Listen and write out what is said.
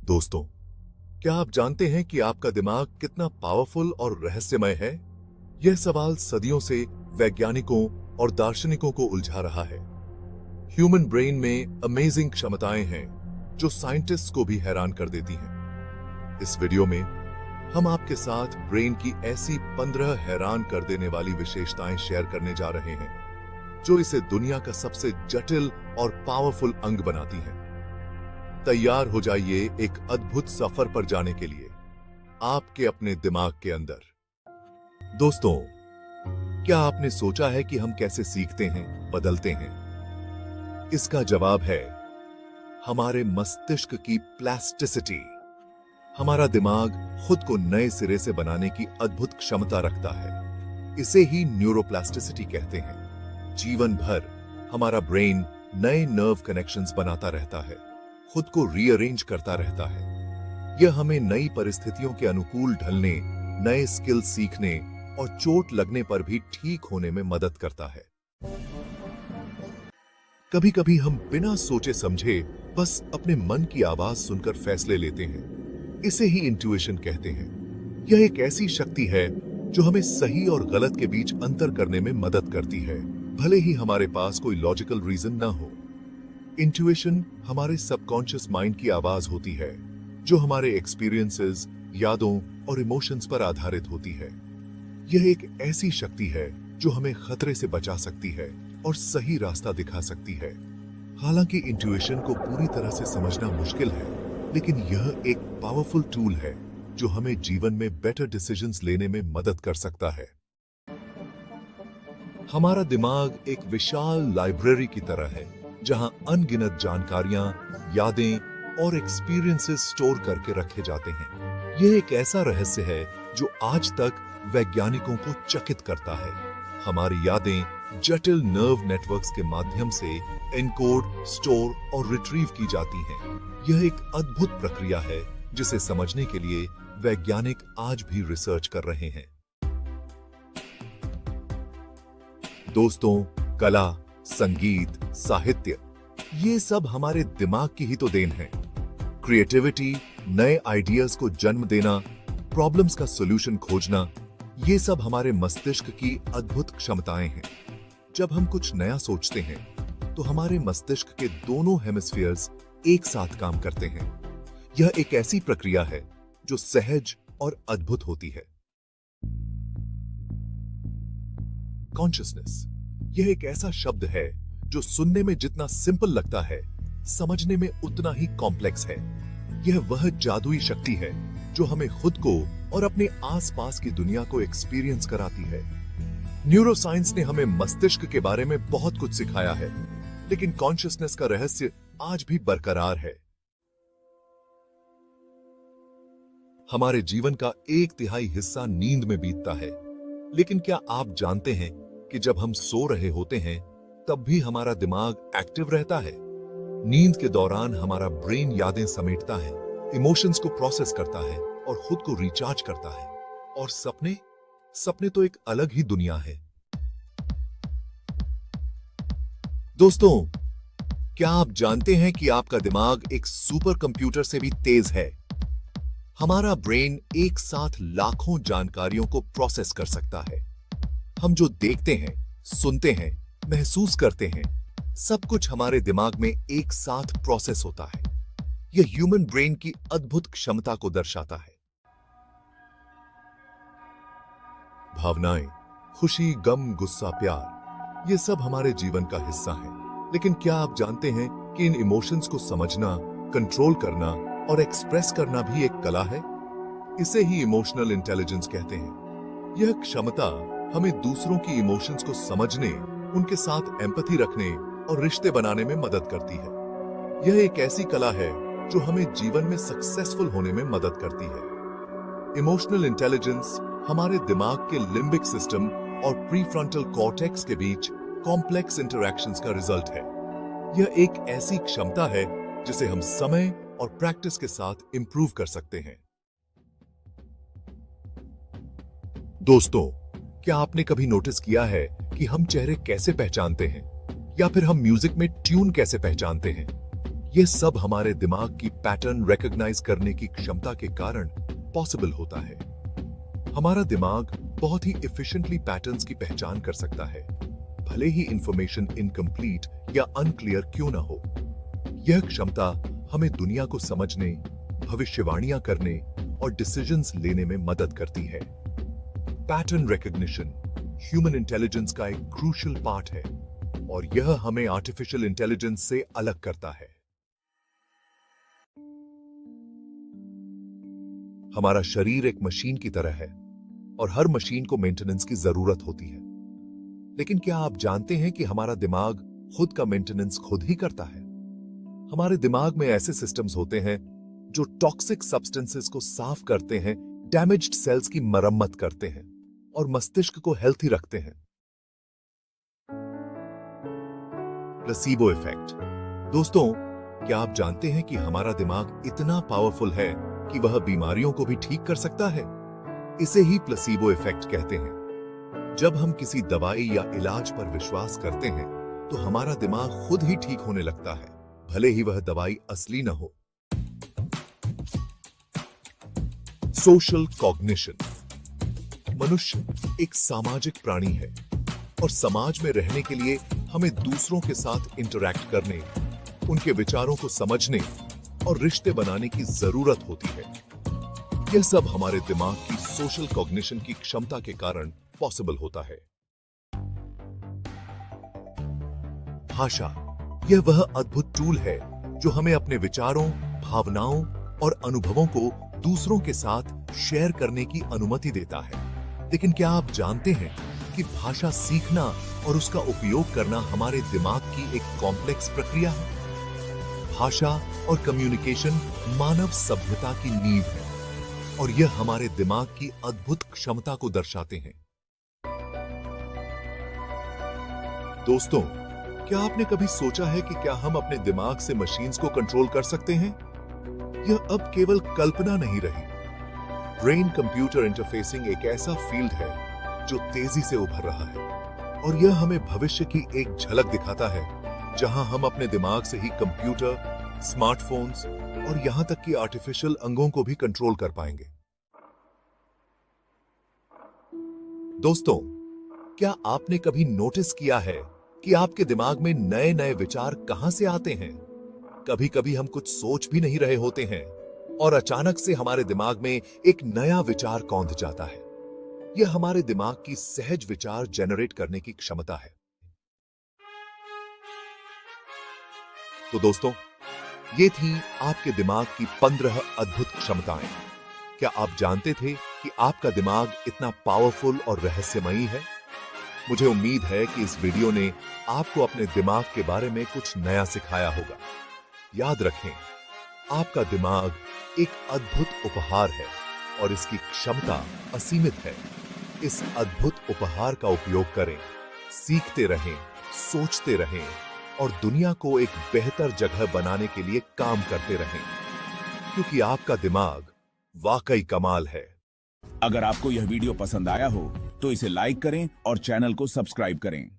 दोस्तों, क्या आप जानते हैं कि आपका दिमाग कितना पावरफुल और रहस्यमय है? यह सवाल सदियों से वैज्ञानिकों और दार्शनिकों को उलझा रहा है। ह्यूमन ब्रेन में अमेजिंग क्षमताएं हैं जो साइंटिस्ट को भी हैरान कर देती हैं। इस वीडियो में हम आपके साथ ब्रेन की ऐसी 15 हैरान कर देने वाली विशेषताएं शेयर करने जा रहे हैं जो इसे दुनिया का सबसे जटिल और पावरफुल अंग बनाती हैं। तैयार हो जाइए एक अद्भुत सफर पर जाने के लिए आपके अपने दिमाग के अंदर। दोस्तों, क्या आपने सोचा है कि हम कैसे सीखते हैं, बदलते हैं? इसका जवाब है हमारे मस्तिष्क की प्लास्टिसिटी। हमारा दिमाग खुद को नए सिरे से बनाने की अद्भुत क्षमता रखता है। इसे ही न्यूरोप्लास्टिसिटी कहते हैं। जीवन भर हमारा ब्रेन नए नर्व कनेक्शंस बनाता रहता है, खुद को रीअरेंज करता रहता है। यह हमें नई परिस्थितियों के अनुकूल ढलने, नए स्किल सीखने और चोट लगने पर भी ठीक होने में मदद करता है। कभी कभी हम बिना सोचे समझे बस अपने मन की आवाज सुनकर फैसले लेते हैं। इसे ही इंट्यूइशन कहते हैं। यह एक ऐसी शक्ति है जो हमें सही और गलत के बीच अंतर करने में मदद करती है, भले ही हमारे पास कोई लॉजिकल रीजन ना हो। इंट्यूइशन हमारे सबकॉन्शियस माइंड की आवाज होती है जो हमारे एक्सपीरियंसेस, यादों और इमोशंस पर आधारित होती है। यह एक ऐसी शक्ति है जो हमें खतरे से बचा सकती है और सही रास्ता दिखा सकती है। हालांकि इंट्यूइशन को पूरी तरह से समझना मुश्किल है, लेकिन यह एक पावरफुल टूल है जो हमें जीवन में बेटर डिसीजंस लेने में मदद कर सकता है। हमारा दिमाग एक विशाल लाइब्रेरी की तरह है जहां अनगिनत जानकारियां, यादें और एक्सपीरियंसेस स्टोर करके रखे जाते हैं। यह एक ऐसा रहस्य है जो आज तक वैज्ञानिकों को चकित करता है। हमारी यादें जटिल नर्व नेटवर्क्स के माध्यम से एनकोड, स्टोर और रिट्रीव की जाती हैं। यह एक अद्भुत प्रक्रिया है जिसे समझने के लिए वैज्ञानिक आज भी रिसर्च कर रहे हैं। दोस्तों, कला, संगीत, साहित्य, ये सब हमारे दिमाग की ही तो देन है। क्रिएटिविटी, नए आइडियाज को जन्म देना, प्रॉब्लम्स का सॉल्यूशन खोजना, ये सब हमारे मस्तिष्क की अद्भुत क्षमताएं हैं। जब हम कुछ नया सोचते हैं तो हमारे मस्तिष्क के दोनों हेमिस्फीयर्स एक साथ काम करते हैं। यह एक ऐसी प्रक्रिया है जो सहज और अद्भुत होती है। कॉन्शियसनेस, यह एक ऐसा शब्द है जो सुनने में जितना सिंपल लगता है, समझने में उतना ही कॉम्प्लेक्स है। यह वह जादुई शक्ति है जो हमें खुद को और अपने आसपास की दुनिया को एक्सपीरियंस कराती है। न्यूरोसाइंस ने हमें मस्तिष्क के बारे में बहुत कुछ सिखाया है, लेकिन कॉन्शियसनेस का रहस्य आज भी बरकरार है। हमारे जीवन का 1/3 हिस्सा नींद में बीतता है, लेकिन क्या आप जानते हैं कि जब हम सो रहे होते हैं तब भी हमारा दिमाग एक्टिव रहता है? नींद के दौरान हमारा ब्रेन यादें समेटता है, इमोशंस को प्रोसेस करता है और खुद को रिचार्ज करता है। और सपने तो एक अलग ही दुनिया है। दोस्तों, क्या आप जानते हैं कि आपका दिमाग एक सुपर कंप्यूटर से भी तेज है? हमारा ब्रेन एक साथ लाखों जानकारियों को प्रोसेस कर सकता है। हम जो देखते हैं, सुनते हैं, महसूस करते हैं, सब कुछ हमारे दिमाग में एक साथ प्रोसेस होता है। यह ह्यूमन ब्रेन की अद्भुत क्षमता को दर्शाता है। भावनाएं, खुशी, गम, गुस्सा, प्यार, ये सब हमारे जीवन का हिस्सा है। लेकिन क्या आप जानते हैं कि इन इमोशंस को समझना, कंट्रोल करना और एक्सप्रेस करना भी एक कला है? इसे ही इमोशनल इंटेलिजेंस कहते हैं। यह क्षमता हमें दूसरों की इमोशंस को समझने, उनके साथ एम्पैथी रखने और रिश्ते बनाने में मदद करती है। यह एक ऐसी कला है जो हमें जीवन में सक्सेसफुल होने में मदद करती है। इमोशनल इंटेलिजेंस हमारे दिमाग के लिम्बिक सिस्टम और प्रीफ्रंटल कॉर्टेक्स के बीच कॉम्प्लेक्स इंटरैक्शंस का रिजल्ट है। यह एक ऐसी क्षमता है जिसे हम समय और प्रैक्टिस के साथ इंप्रूव कर सकते हैं। दोस्तों, क्या आपने कभी नोटिस किया है कि हम चेहरे कैसे पहचानते हैं, या फिर हम म्यूजिक में ट्यून कैसे पहचानते हैं? ये सब हमारे दिमाग की पैटर्न रिकॉग्नाइज करने की क्षमता के कारण पॉसिबल होता है। हमारा दिमाग बहुत ही एफिशिएंटली पैटर्न्स की पहचान कर सकता है, भले ही इंफॉर्मेशन इनकम्प्लीट या अनक्लियर क्यों ना हो। यह क्षमता हमें दुनिया को समझने, भविष्यवाणियां करने और डिसीजंस लेने में मदद करती है। पैटर्न रिकॉग्निशन ह्यूमन इंटेलिजेंस का एक क्रूशियल पार्ट है और यह हमें आर्टिफिशियल इंटेलिजेंस से अलग करता है। हमारा शरीर एक मशीन की तरह है और हर मशीन को मेंटेनेंस की जरूरत होती है। लेकिन क्या आप जानते हैं कि हमारा दिमाग खुद का मेंटेनेंस खुद ही करता है? हमारे दिमाग में ऐसे सिस्टम्स होते हैं जो टॉक्सिक सब्सटेंसेस को साफ करते हैं, डैमेज्ड सेल्स की मरम्मत करते हैं और मस्तिष्क को हेल्थी रखते हैं। Placebo effect. दोस्तों, क्या आप जानते हैं कि हमारा दिमाग इतना पावरफुल है कि वह बीमारियों को भी ठीक कर सकता है? इसे ही प्लेसीबो इफेक्ट कहते हैं। जब हम किसी दवाई या इलाज पर विश्वास करते हैं तो हमारा दिमाग खुद ही ठीक होने लगता है, भले ही वह दवाई असली न हो। Social cognition. मनुष्य एक सामाजिक प्राणी है और समाज में रहने के लिए हमें दूसरों के साथ इंटरैक्ट करने, उनके विचारों को समझने और रिश्ते बनाने की जरूरत होती है। यह सब हमारे दिमाग की सोशल कॉग्निशन की क्षमता के कारण पॉसिबल होता है। भाषा। यह वह अद्भुत टूल है जो हमें अपने विचारों, भावनाओं और अनुभवों को दूसरों के साथ शेयर करने की अनुमति देता है। लेकिन क्या आप जानते हैं कि भाषा सीखना और उसका उपयोग करना हमारे दिमाग की एक कॉम्प्लेक्स प्रक्रिया है? भाषा और कम्युनिकेशन मानव सभ्यता की नींव है और यह हमारे दिमाग की अद्भुत क्षमता को दर्शाते हैं। दोस्तों, क्या आपने कभी सोचा है कि क्या हम अपने दिमाग से मशीन्स को कंट्रोल कर सकते हैं? यह अब केवल कल्पना नहीं रही। ब्रेन कंप्यूटर इंटरफेसिंग एक ऐसा फील्ड है जो तेजी से उभर रहा है और यह हमें भविष्य की एक झलक दिखाता है, जहां हम अपने दिमाग से ही कंप्यूटर, स्मार्टफोन्स और यहां तक कि आर्टिफिशियल अंगों को भी कंट्रोल कर पाएंगे। दोस्तों, क्या आपने कभी नोटिस किया है कि आपके दिमाग में नए नए विचार कहां से आते हैं? कभी कभी हम कुछ सोच भी नहीं रहे होते हैं और अचानक से हमारे दिमाग में एक नया विचार कौंध जाता है। यह हमारे दिमाग की सहज विचार जनरेट करने की क्षमता है। तो दोस्तों, ये थी आपके दिमाग की 15 अद्भुत क्षमताएं। क्या आप जानते थे कि आपका दिमाग इतना पावरफुल और रहस्यमयी है? मुझे उम्मीद है कि इस वीडियो ने आपको अपने दिमाग के बारे में कुछ नया सिखाया होगा। याद रखें, आपका दिमाग एक अद्भुत उपहार है और इसकी क्षमता असीमित है। इस अद्भुत उपहार का उपयोग करें, सीखते रहें, सोचते रहें और दुनिया को एक बेहतर जगह बनाने के लिए काम करते रहें, क्योंकि आपका दिमाग वाकई कमाल है। अगर आपको यह वीडियो पसंद आया हो तो इसे लाइक करें और चैनल को सब्सक्राइब करें।